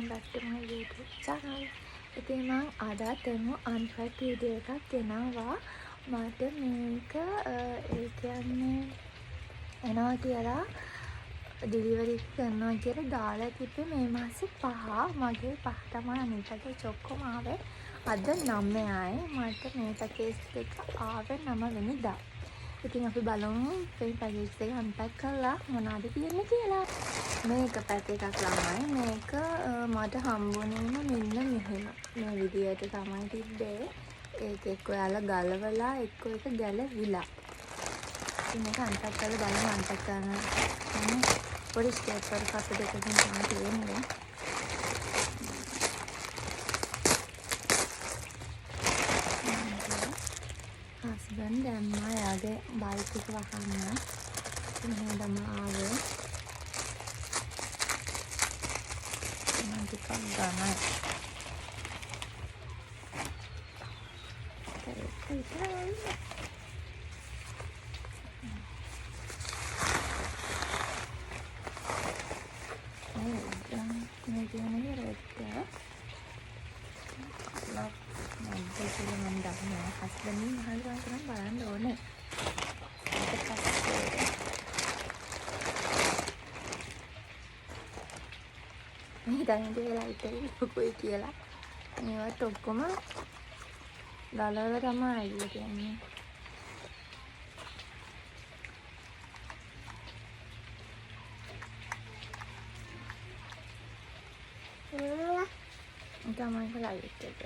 welcome back to my YouTube channel. ඉතින් මම අදත් අන්පැක් වීඩියෝ එකක් ගෙනාවා. මට මේක ඒ කියන්නේ එනවා කියලා ඩෙලිවරි කරනවා කියලා දාලා තිබ්බේ මේ මාසේ 5. මගේ 5 තමයි අනිත් පැකේජ් ඔක්කොම ආවේ. අද 9යි. මට මේ පැකේජ් එක ආවේ 9 වෙනිදා. ඉතින් අපි බලමු මේ පැකේජ් එක අන්පැක් කරලා මොනවද තියෙන්නේ කියලා. මේක පැක් එකක් ළමයි. මේක මට හම්බුනේම මෙන්න මෙහෙම. මේ විදියට තමයි තිබ්බේ. ඒක එක්ක ඔයාලා ගලවලා එක්ක එක ගැලවිලා. ඉතින් මේක අන්පැක් කරලා බලමු අන්පැක් කරන පොඩි ස්ටෙප් එකක් දෙකකින් තමයි තියෙන්නේ. හස්බන්ඩ් දැම්මා යාගේ බයික් එක වහන්න. මෙහෙම ආවේ. මම ටිකක් ගමයි. මේ කියන්නේ රෙද්ද. මම දන්නේ හස්බන්ඩ්ගෙන් අහලා තමයි බලන්න ඕනේ. මේ දැන් දෙලා ඉතින් ලොකුයි කියලා. මේවත් ඔක්කොම ගලවලා තමයි කියන්නේ. තමයි ලයිට් එක.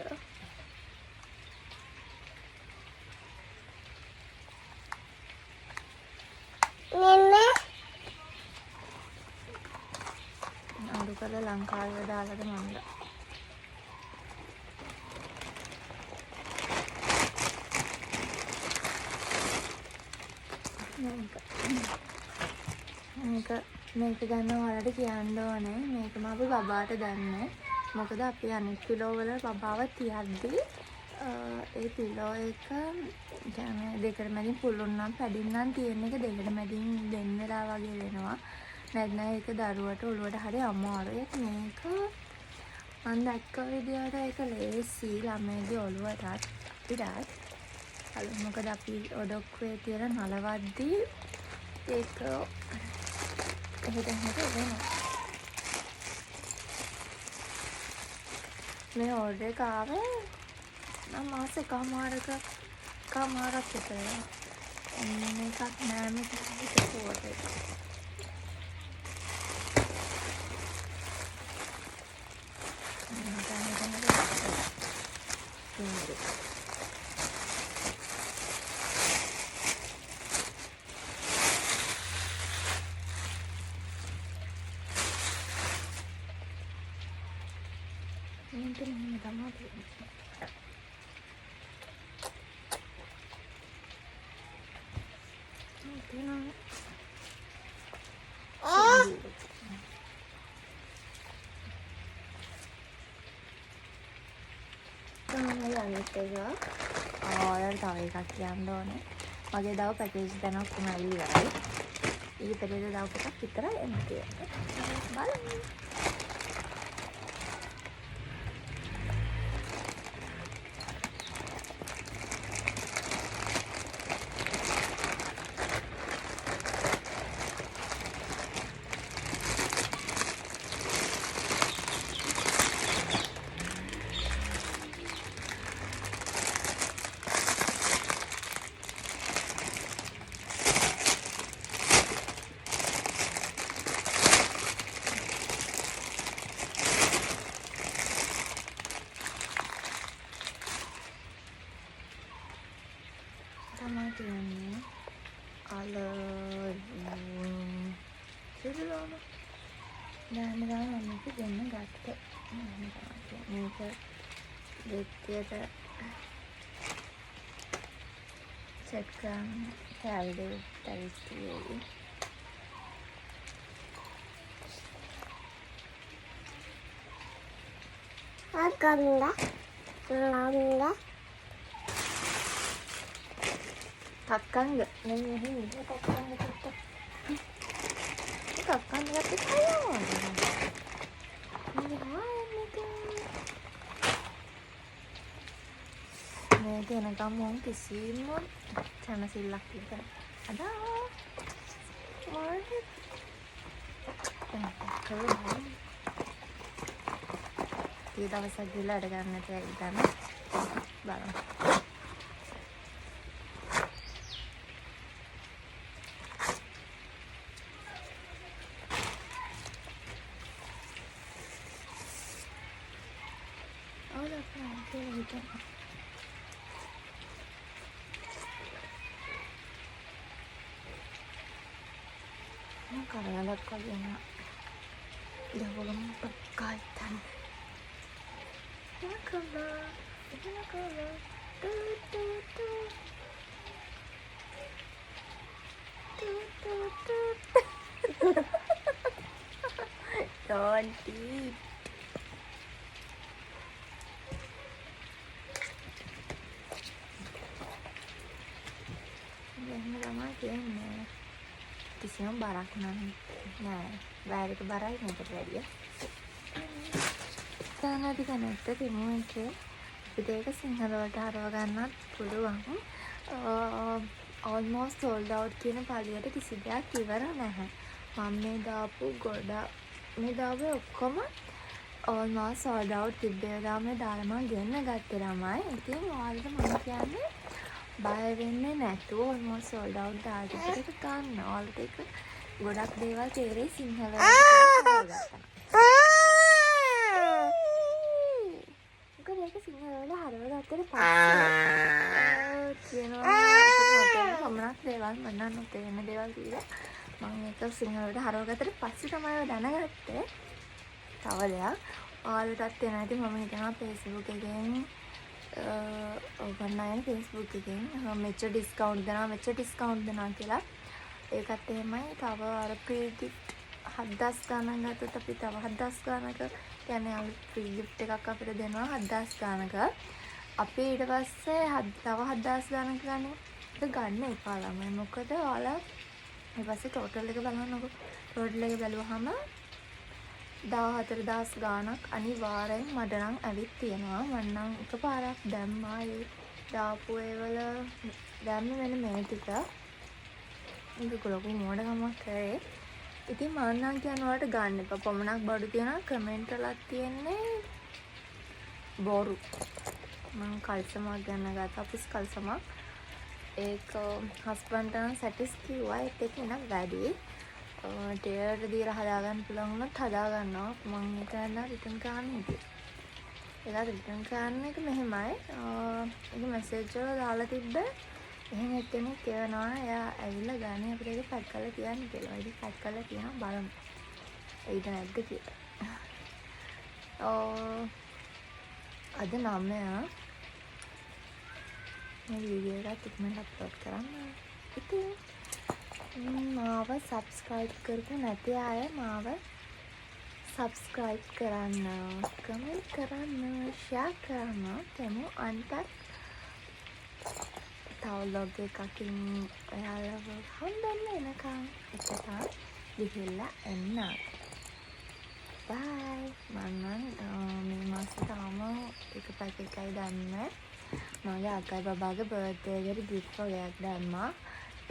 අඳු කරලා ලංකාවේ දාලාද මන්ද. මේක ගන්න ඔයාලට කියන්න ඕනේ. මේක මම අපි බබාට දැන්නේ. මොකද අපි අනිත් පිලෝ වල බබාව තියද්දී ඒ පිලෝ එක කියන්නේ දෙකට මැදින් පුළුන් නම් පැඩින් නම් තියෙන එක දෙකට මැදින් දෙන්න වෙලා වගේ වෙනවා. නැත්නම් ඒක දරුවට ඔළුවට හරි අමාරුයි. මේක මම දැක්ක විදියට ඒක ලේසි ළමයිගේ ඔළුවටත් ඉඩත්. මොකද අපි ඔඩොක්කුවේ තියලා නලවද්දී ඒක එහෙට වෙනවා. මේ ඕඩර් එක ආවේ නම් මාස එකමාරක විතර. මේකක් නෑ මේක ඕඩර් එක. ඔයාලට තව එකක් කියන්න ඕනේ. මගේ දව පැකේජ් දැන් ඔක්කොම ඇවිල්ලා ඉවරයි. ඊපෙරේද දව එකක් විතරයි එන්න තියෙන්නේ. බලමු. තමයි කියන්නේ දැන් මේක දෙන්න ගත්තා. මේක දෙකේට සෙට් කරන් කැල්ඩේ ටයිස්ටි Kakang nggak nanya ini kakang gitu. Kakang nggak tahu. Ini මේක එනකම් මොන් කිසිම චනසිල්ලක් ඉතන අදා මාර්කට් ඒ දවසක් ගිහලා අඩ ගන්නට ඉතන බලමු. Karena kalian udah belum berkaitan. Ya kalau don't eat. Ini lama kayaknya. කිසිම බරක් නෑ. වැරක බරයි මේකට වැඩිය. තානාදී කනෙක්ට තිමු එකේ අපිට ඒක සිංහල වලට හරව ගන්නත් පුළුවන්. almost sold out කියන පළියට කිසි දෙයක් ඉවර නැහැ. මම මේ දාපු මේ දාපු ඔක්කොම almost sold out තිබ්බේ. දාමේ දාලා මම ගෙන්න ගත්තේ ළමයි. ඉතින් ඔයාලට මම කියන්නේ බය වෙන්නේ නැතුව almost sold out දාලා එක ගන්න. ඔයාලට ඒක ගොඩක් දේවල් තේරෙයි සිංහල වලට මොකද ඒක සිංහල වල හරවගත්තට පස්සේ කියනවා කොමනක් දේවල් මම නම් තේරෙන දේවල් කියලා මම ඒක සිංහල වලට හරවගත්තට පස්සේ තමයි දැනගත්තේ. තව දෙයක් ඔයාලටත් එනවා. ඉතින් මම හිතනවා Facebook එකෙන් ඔබන්නයන Facebook එකෙන් මෙච්චර ඩිස්කවුන්ට් දෙනවා කියලා. ඒකත් එහෙමයි. තව අර ප්‍රී ගිෆ්ට් 7000 ගණන් ගත්තොත් අපි තව 7000 ගණනක කියන්නේ අලුත් ප්‍රී ගිෆ්ට් එකක් අපිට දෙනවා 7000 ගණනක. අපි ඊට පස්සේ තව 7000 ගණනක ගන්න එපා ළමයි. මොකද ඔයාලා ඊට පස්සේ ටෝටල් එක බලන්නකො. ටෝටල් එක බැලුවහම 14000 ගාණක් අනිවාර්යෙන් මට නම් ඇවිත් තියෙනවා. මම නම් එකපාරක් දැම්මා ඒ දාපු ඒවල දැම්මේ වෙන මේ ටික. ඒක ලොකු මොඩකමක් කරේ. ඉතින් මම නම් කියන වලට ගන්න එපා. පොමනක් බඩු තියනවා කමෙන්ට් වලක් තියෙන්නේ බොරු. මම කල්සමක් ගන්න ගත්තා. අපිස් කල්සමක්. ඒක හස්බන්ඩ් නම් සැටිස් කිව්වා. ඒක නක් වැඩි. ටේරට දීලා හදාගන්න පුළුවන් වුණත් හදාගන්නවා. මම හිතන්න රිටර්න් කරන්න හිටියේ. ඒක රිටර්න් කරන්න එක මෙහෙමයි. ඒක මැසේජ් වල දාලා තිබ්බ. එහෙනම් එක්කෙනෙක් කියනවා එයා ඇවිල්ලා ගානේ අපිට ඒක පැක් කරලා තියන්න කියලා. ඒක පැක් කරලා තියනවා බලමු. ඒක නැද්ද කියලා. අද 9 මේ වීඩියෝ එකත් ඉක්මනට අප්ලෝඩ් කරන්න. ඉතින් මාව සබස්ක්‍රයිබ් කරපු නැති අය මාව සබස්ක්‍රයිබ් කරන්න, කමෙන්ට් කරන්න, ෂෙයා කරන්න. තෙමු අන්ටත් තව ලොග් එකකින් ඔයාලව හම්බෙන්න එනකම් එකට ගිහිල්ලා එන්න. බයි. මම මේ මාසේ තාම එක පැක් එකයි දැම්මේ. මගේ අක්කයි බබාගේ බර්ත්ඩේ එකට ගිෆ්ට් වගේක් දැම්මා.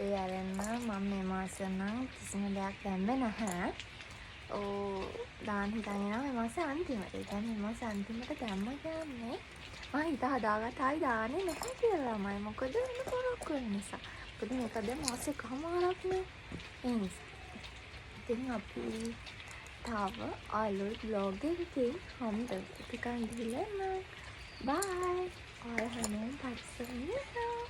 ඒ අරන්න මම මේ මාසේ නම් කිසිම දෙයක් දැම්මේ නැහැ. දාන්න හිතන් ඉනවා මේ මාසේ අන්තිමට. ඒ කියන්නේ මේ මාසේ අන්තිමට දැම්ම කියන්නේ මම හිත හදාගත්ත ආයි දාන්නේ නැහැ කියලා ළමයි. මොකද වෙන පොරක් වෙන නිසා. මොකද මේක දැන් මාසේ කමාරක් නේ. ඒ නිසා. ඉතින් අපි තව අලුත් vlog එකකින් හම්බෙමු. ටිකක් ගිහලා බයි. ඔයාලා හැමෝම පස්සෙන් ඉන්නවා.